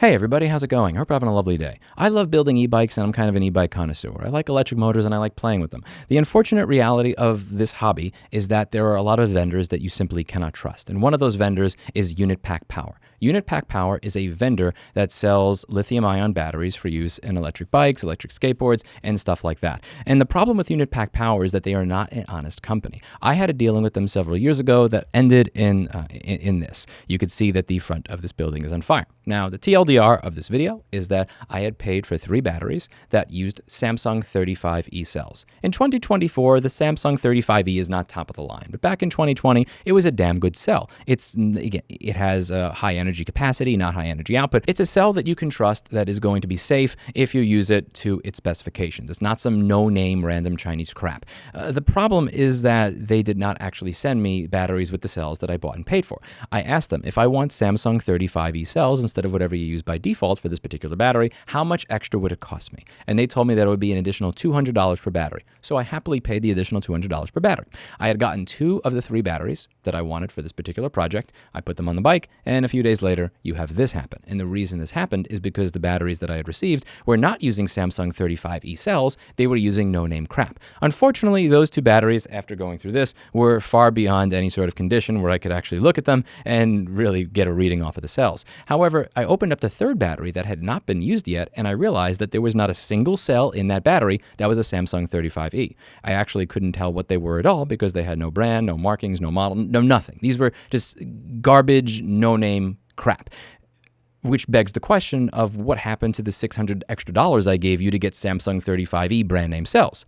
Hey everybody, how's it going? Hope you're having a lovely day. I love building e-bikes and I'm kind of an e-bike connoisseur. I like electric motors and I like playing with them. The unfortunate reality of this hobby is that there are a lot of vendors that you simply cannot trust. And one of those vendors is UnitPackPower. UnitPackPower is a vendor that sells lithium-ion batteries for use in electric bikes, electric skateboards, and stuff like that. And the problem with UnitPackPower is that they are not an honest company. I had a dealing with them several years ago that ended in this. You could see that the front of this building is on fire. Now, the TLDR of this video is that I had paid for 3 batteries that used Samsung 35E cells. In 2024, the Samsung 35E is not top of the line, but back in 2020, it was a damn good cell. It has a high energy capacity, not high energy output. It's a cell that you can trust that is going to be safe if you use it to its specifications. It's not some no-name random Chinese crap. The problem is that they did not actually send me batteries with the cells that I bought and paid for. I asked them, if I want Samsung 35E cells instead of whatever you use by default for this particular battery, how much extra would it cost me? And they told me that it would be an additional $200 per battery. So I happily paid the additional $200 per battery. I had gotten 2 of the 3 batteries that I wanted for this particular project. I put them on the bike, and a few days later, you have this happen. And the reason this happened is because the batteries that I had received were not using Samsung 35E cells, they were using no-name crap. Unfortunately, those 2 batteries, after going through this, were far beyond any sort of condition where I could actually look at them and really get a reading off of the cells. However, I opened up the 3rd battery that had not been used yet, and I realized that there was not a single cell in that battery that was a Samsung 35E. I actually couldn't tell what they were at all because they had no brand, no markings, no model, no nothing. These were just garbage, no-name crap. Which begs the question of what happened to the $600 extra I gave you to get Samsung 35E brand name cells.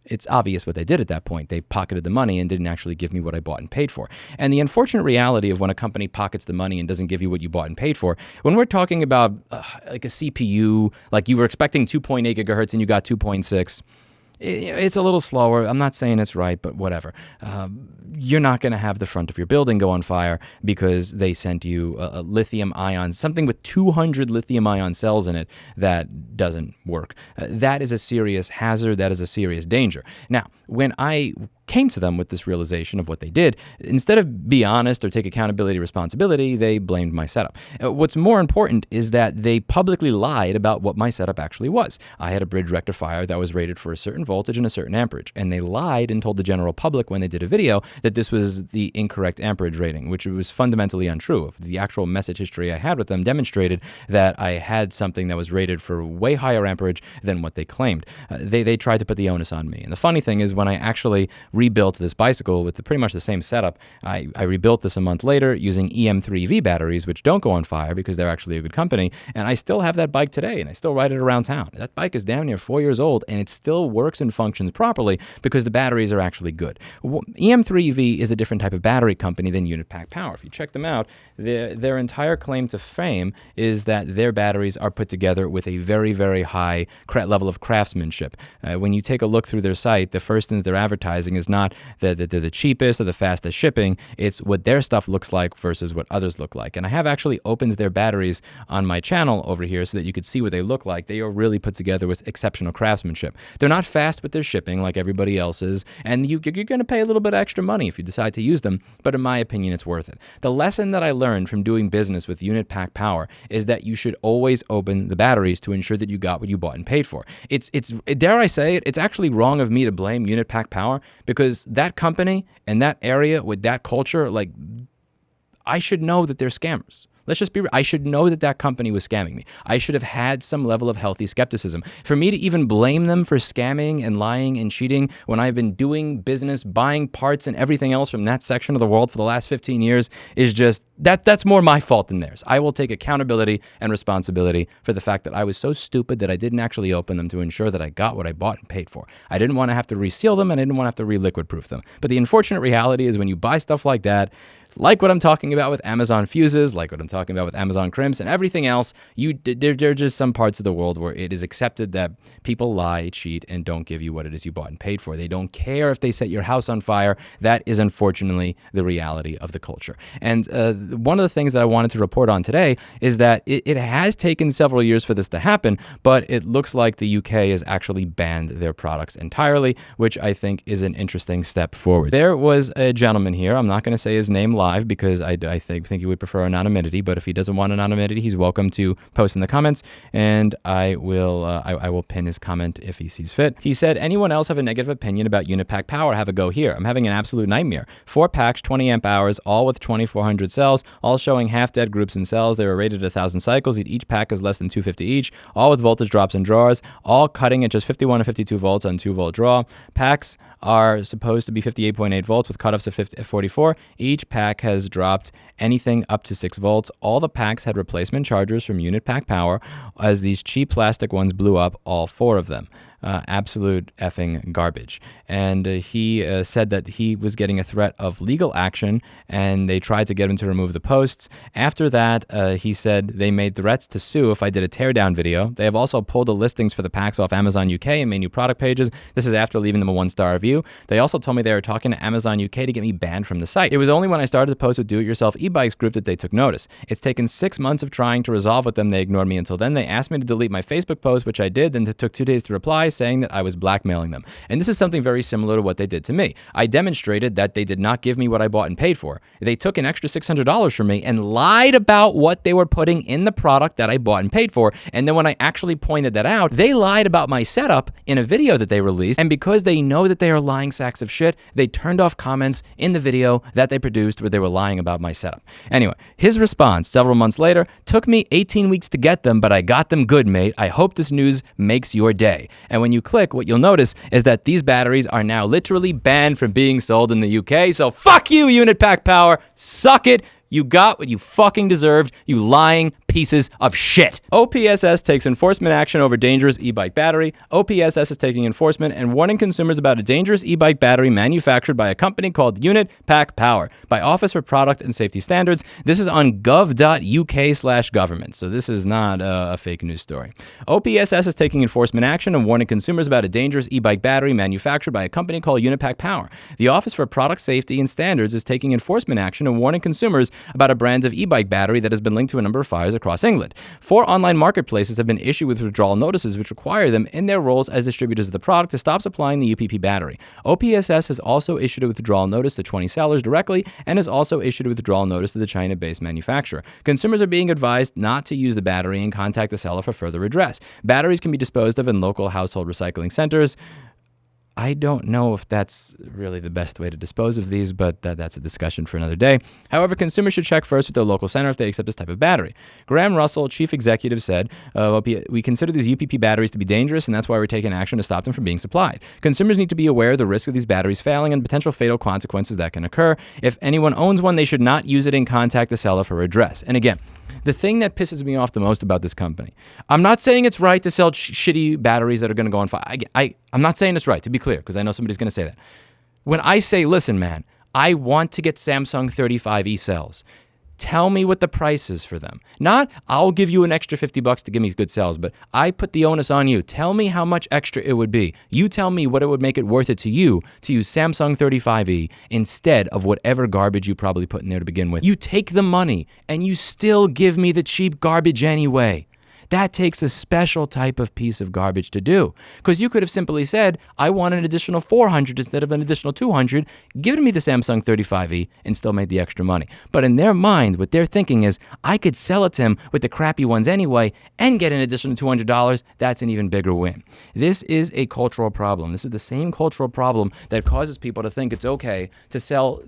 It's obvious what they did at that point. They pocketed the money and didn't actually give me what I bought and paid for. And the unfortunate reality of when a company pockets the money and doesn't give you what you bought and paid for, when we're talking about like a CPU, like you were expecting 2.8 gigahertz and you got 2.6, it's a little slower. I'm not saying it's right, but whatever. You're not going to have the front of your building go on fire because they sent you a lithium-ion, something with 200 lithium-ion cells in it that doesn't work. That is a serious hazard. That is a serious danger. Now, when I came to them with this realization of what they did, instead of be honest or take accountability responsibility, they blamed my setup. What's more important is that they publicly lied about what my setup actually was. I had a bridge rectifier that was rated for a certain voltage and a certain amperage, and they lied and told the general public when they did a video that this was the incorrect amperage rating, which was fundamentally untrue. The actual message history I had with them demonstrated that I had something that was rated for way higher amperage than what they claimed. They tried to put the onus on me. And the funny thing is when I actually rebuilt this bicycle with pretty much the same setup, I rebuilt this a month later using EM3V batteries, which don't go on fire because they're actually a good company, and I still have that bike today, and I still ride it around town. That bike is damn near 4 years old, and it still works and functions properly because the batteries are actually good. EM3V is a different type of battery company than UnitPackPower. If you check them out, their entire claim to fame is that their batteries are put together with a very, very high level of craftsmanship. When you take a look through their site, the first thing that they're advertising is not that they're the cheapest or the fastest shipping. It's what their stuff looks like versus what others look like. And I have actually opened their batteries on my channel over here so that you could see what they look like. They are really put together with exceptional craftsmanship. They're not fast with their shipping like everybody else's, and you're going to pay a little bit extra money if you decide to use them, but in my opinion, it's worth it. The lesson that I learned from doing business with UnitPackPower is that you should always open the batteries to ensure that you got what you bought and paid for. It's dare I say it, it's actually wrong of me to blame UnitPackPower because that company and that area with that culture, like, I should know that they're scammers. Let's just be real. I should know that that company was scamming me. I should have had some level of healthy skepticism. For me to even blame them for scamming and lying and cheating when I've been doing business, buying parts and everything else from that section of the world for the last 15 years is just, that's more my fault than theirs. I will take accountability and responsibility for the fact that I was so stupid that I didn't actually open them to ensure that I got what I bought and paid for. I didn't want to have to reseal them and I didn't want to have to re-liquid proof them. But the unfortunate reality is when you buy stuff like that, like what I'm talking about with Amazon fuses, like what I'm talking about with Amazon crimps and everything else, there are just some parts of the world where it is accepted that people lie, cheat, and don't give you what it is you bought and paid for. They don't care if they set your house on fire. That is unfortunately the reality of the culture. And one of the things that I wanted to report on today is that it has taken several years for this to happen, but it looks like the UK has actually banned their products entirely, which I think is an interesting step forward. There was a gentleman here, I'm not going to say his name live, live because I think he would prefer anonymity. But if he doesn't want anonymity, he's welcome to post in the comments, and I will pin his comment if he sees fit. He said, anyone else have a negative opinion about UnitPackPower? Have a go here. I'm having an absolute nightmare. 4 packs, 20 amp hours, all with 2,400 cells, all showing half-dead groups and cells. They were rated at 1,000 cycles. Each pack is less than 250 each, all with voltage drops and draws, all cutting at just 51 and 52 volts on 2-volt draw. Packs are supposed to be 58.8 volts with cutoffs of 44. Each pack has dropped anything up to 6 volts. All the packs had replacement chargers from UnitPackPower, as these cheap plastic ones blew up, all 4 of them. Absolute effing garbage. And he said that he was getting a threat of legal action, and they tried to get him to remove the posts. After that, he said they made threats to sue if I did a teardown video. They have also pulled the listings for the packs off Amazon UK and made new product pages. This is after leaving them a 1-star review. They also told me they were talking to Amazon UK to get me banned from the site. It was only when I started to post with Do-It-Yourself e-bikes group that they took notice. It's taken 6 months of trying to resolve with them. They ignored me until then. They asked me to delete my Facebook post, which I did. Then it took 2 days to reply, saying that I was blackmailing them. And this is something very similar to what they did to me. I demonstrated that they did not give me what I bought and paid for. They took an extra $600 from me and lied about what they were putting in the product that I bought and paid for. And then when I actually pointed that out, they lied about my setup in a video that they released. And because they know that they are lying sacks of shit, they turned off comments in the video that they produced where they were lying about my setup. Anyway, his response several months later: took me 18 weeks to get them, but I got them good, mate. I hope this news makes your day. And when you click, what you'll notice is that these batteries are now literally banned from being sold in the UK. So fuck you, UnitPackPower. Suck it. You got what you fucking deserved, you lying pieces of shit. OPSS takes enforcement action over dangerous e-bike battery. OPSS is taking enforcement and warning consumers about a dangerous e-bike battery manufactured by a company called UnitPackPower by Office for Product and Safety Standards. This is on gov.uk/government, so this is not a fake news story. OPSS is taking enforcement action and warning consumers about a dangerous e-bike battery manufactured by a company called UnitPackPower. The Office for Product Safety and Standards is taking enforcement action and warning consumers about a brand of e-bike battery that has been linked to a number of fires across England. 4 online marketplaces have been issued with withdrawal notices which require them in their roles as distributors of the product to stop supplying the UPP battery. OPSS has also issued a withdrawal notice to 20 sellers directly and has also issued a withdrawal notice to the China-based manufacturer. Consumers are being advised not to use the battery and contact the seller for further redress. Batteries can be disposed of in local household recycling centers. I don't know if that's really the best way to dispose of these, but that's a discussion for another day. However, consumers should check first with their local center if they accept this type of battery. Graham Russell, chief executive, said, we consider these UPP batteries to be dangerous, and that's why we're taking action to stop them from being supplied. Consumers need to be aware of the risk of these batteries failing and potential fatal consequences that can occur. If anyone owns one, they should not use it and contact the seller for redress. And again, the thing that pisses me off the most about this company, I'm not saying it's right to sell shitty batteries that are going to go on fire. I'm not saying it's right, to be clear, because I know somebody's going to say that. When I say, listen, man, I want to get Samsung 35E cells, tell me what the price is for them. Not, I'll give you an extra $50 to give me good cells, but I put the onus on you. Tell me how much extra it would be. You tell me what it would make it worth it to you to use Samsung 35E instead of whatever garbage you probably put in there to begin with. You take the money and you still give me the cheap garbage anyway. That takes a special type of piece of garbage to do. Because you could have simply said, I want an additional 400 instead of an additional 200, given me the Samsung 35E, and still made the extra money. But in their mind, what they're thinking is, I could sell it to him with the crappy ones anyway and get an additional $200. That's an even bigger win. This is a cultural problem. This is the same cultural problem that causes people to think it's okay to sell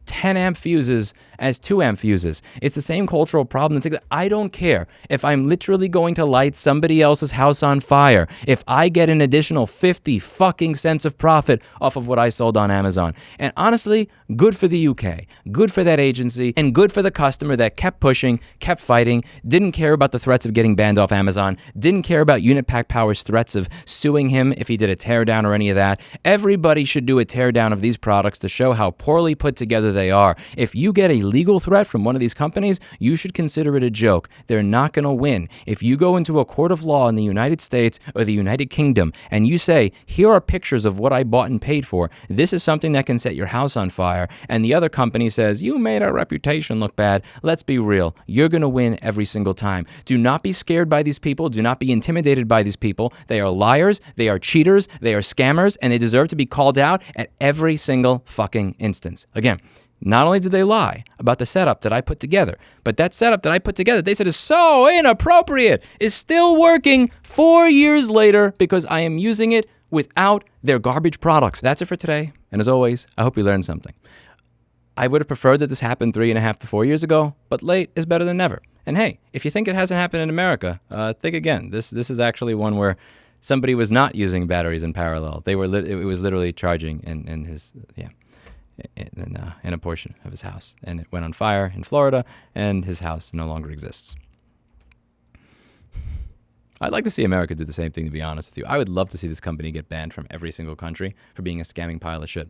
10 amp fuses as 2 amp fuses. It's the same cultural problem. I don't care if I'm literally going to light somebody else's house on fire if I get an additional 50 fucking cents of profit off of what I sold on Amazon. And honestly, good for the UK, good for that agency, and good for the customer that kept pushing, kept fighting, didn't care about the threats of getting banned off Amazon, didn't care about UnitPackPower's threats of suing him if he did a teardown or any of that. Everybody should do a teardown of these products to show how poorly put together they are. If you get a legal threat from one of these companies, you should consider it a joke. They're not going to win. If you go into a court of law in the United States or the United Kingdom and you say, here are pictures of what I bought and paid for, this is something that can set your house on fire, and the other company says, you made our reputation look bad, let's be real. You're going to win every single time. Do not be scared by these people. Do not be intimidated by these people. They are liars. They are cheaters. They are scammers, and they deserve to be called out at every single fucking instance. Again, Not only did they lie about the setup that I put together, but that setup that I put together, they said is so inappropriate, is still working 4 years later because I am using it without their garbage products. That's it for today. And as always, I hope you learned something. I would have preferred that this happened 3.5 to 4 years ago, but late is better than never. And hey, if you think it hasn't happened in America, think again. This is actually one where somebody was not using batteries in parallel. It was literally charging in his in a portion of his house, and it went on fire in Florida, and his house no longer exists. I'd like to see America do the same thing, to be honest with you. I would love to see this company get banned from every single country for being a scamming pile of shit.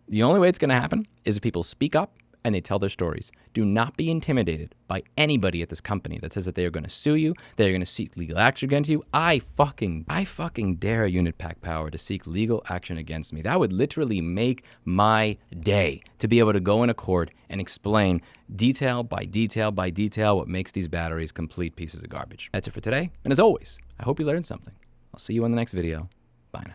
The only way it's going to happen is if people speak up and they tell their stories. Do not be intimidated by anybody at this company that says that they are going to sue you, they're going to seek legal action against you. I fucking dare UnitPackPower to seek legal action against me. That would literally make my day to be able to go in a court and explain detail by detail by detail what makes these batteries complete pieces of garbage. That's it for today. And as always, I hope you learned something. I'll see you in the next video. Bye now.